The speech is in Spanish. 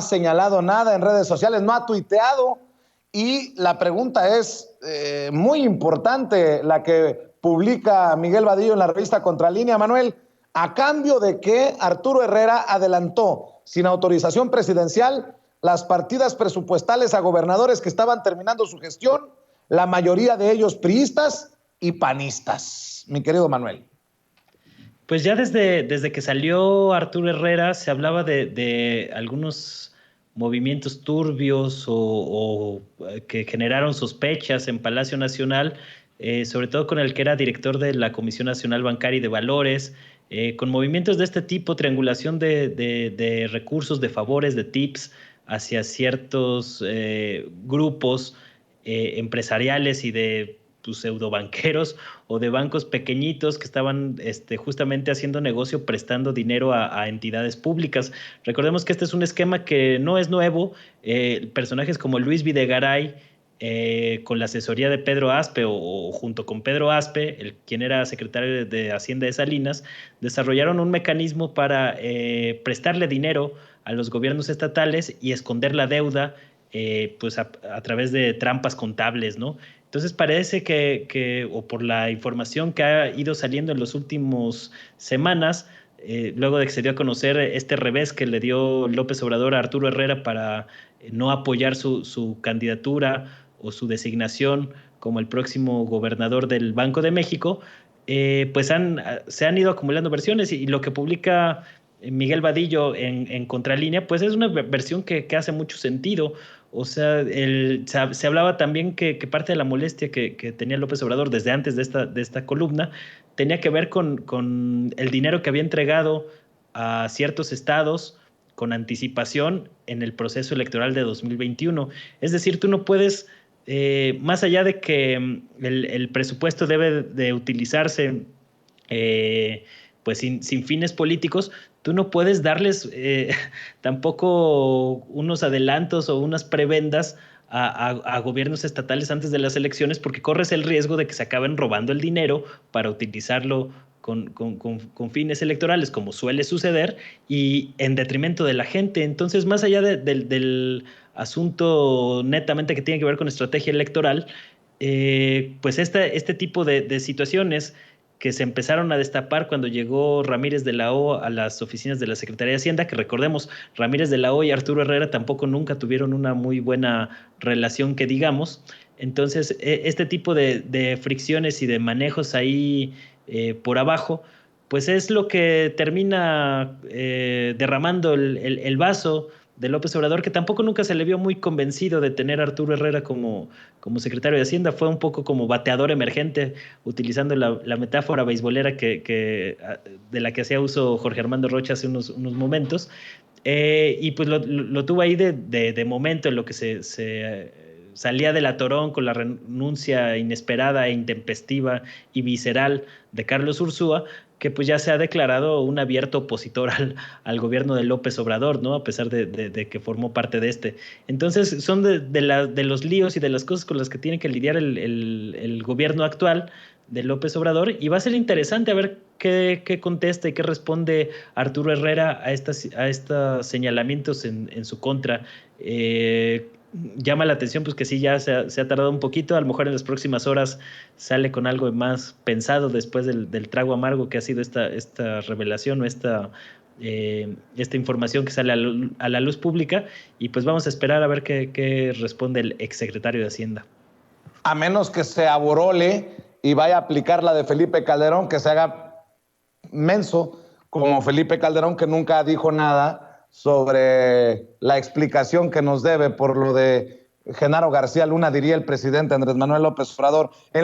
señalado nada en redes sociales, no ha tuiteado. Y la pregunta es muy importante, la que publica Miguel Vadillo en la revista Contralínea, Manuel. ¿A cambio de qué Arturo Herrera adelantó, sin autorización presidencial, las partidas presupuestales a gobernadores que estaban terminando su gestión, la mayoría de ellos priistas y panistas? Mi querido Manuel. Pues ya desde que salió Arturo Herrera se hablaba de algunos movimientos turbios que generaron sospechas en Palacio Nacional, sobre todo con el que era director de la Comisión Nacional Bancaria y de Valores, con movimientos de este tipo, triangulación de recursos, de favores, de tips hacia ciertos grupos empresariales y de pseudobanqueros o de bancos pequeñitos que estaban justamente haciendo negocio prestando dinero a entidades públicas. Recordemos que este es un esquema que no es nuevo. Personajes como Luis Videgaray, con la asesoría de Pedro Aspe o junto con Pedro Aspe, quien era secretario de Hacienda de Salinas, desarrollaron un mecanismo para prestarle dinero a los gobiernos estatales y esconder la deuda pues a través de trampas contables, ¿no? Entonces parece o por la información que ha ido saliendo en las últimas semanas, luego de que se dio a conocer este revés que le dio López Obrador a Arturo Herrera para no apoyar su candidatura o su designación como el próximo gobernador del Banco de México, pues se han ido acumulando versiones y lo que publica Miguel Vadillo en Contralínea, pues es una versión que hace mucho sentido. O sea, se hablaba también que parte de la molestia que tenía López Obrador desde antes de esta columna tenía que ver con el dinero que había entregado a ciertos estados con anticipación en el proceso electoral de 2021. Es decir, tú no puedes, más allá de que el presupuesto debe de utilizarse pues sin fines políticos, tú no puedes darles tampoco unos adelantos o unas prebendas a gobiernos estatales antes de las elecciones porque corres el riesgo de que se acaben robando el dinero para utilizarlo con fines electorales, como suele suceder, y en detrimento de la gente. Entonces, más allá del asunto netamente que tiene que ver con estrategia electoral, pues este tipo de situaciones que se empezaron a destapar cuando llegó Ramírez de la O a las oficinas de la Secretaría de Hacienda, que recordemos, Ramírez de la O y Arturo Herrera tampoco nunca tuvieron una muy buena relación, que digamos. Entonces, este tipo de fricciones y de manejos ahí por abajo, pues es lo que termina derramando el vaso de López Obrador, que tampoco nunca se le vio muy convencido de tener a Arturo Herrera como secretario de Hacienda. Fue un poco como bateador emergente, utilizando la metáfora beisbolera de la que hacía uso Jorge Armando Rocha hace unos momentos. Y pues lo tuvo ahí de momento en lo que se salía del atorón con la renuncia inesperada e intempestiva y visceral de Carlos Ursúa, que pues ya se ha declarado un abierto opositor al gobierno de López Obrador, ¿no? A pesar de que formó parte de este. Entonces son de los líos y de las cosas con las que tiene que lidiar el gobierno actual de López Obrador, y va a ser interesante a ver qué contesta y qué responde Arturo Herrera a estos señalamientos en su contra. Llama la atención pues que sí, ya se ha tardado un poquito, a lo mejor en las próximas horas sale con algo más pensado después del trago amargo que ha sido esta revelación o esta información que sale a la luz pública, y pues vamos a esperar a ver qué responde el exsecretario de Hacienda. A menos que se aborole y vaya a aplicar la de Felipe Calderón, que se haga menso como Felipe Calderón, que nunca dijo nada sobre la explicación que nos debe por lo de Genaro García Luna, diría el presidente Andrés Manuel López Obrador.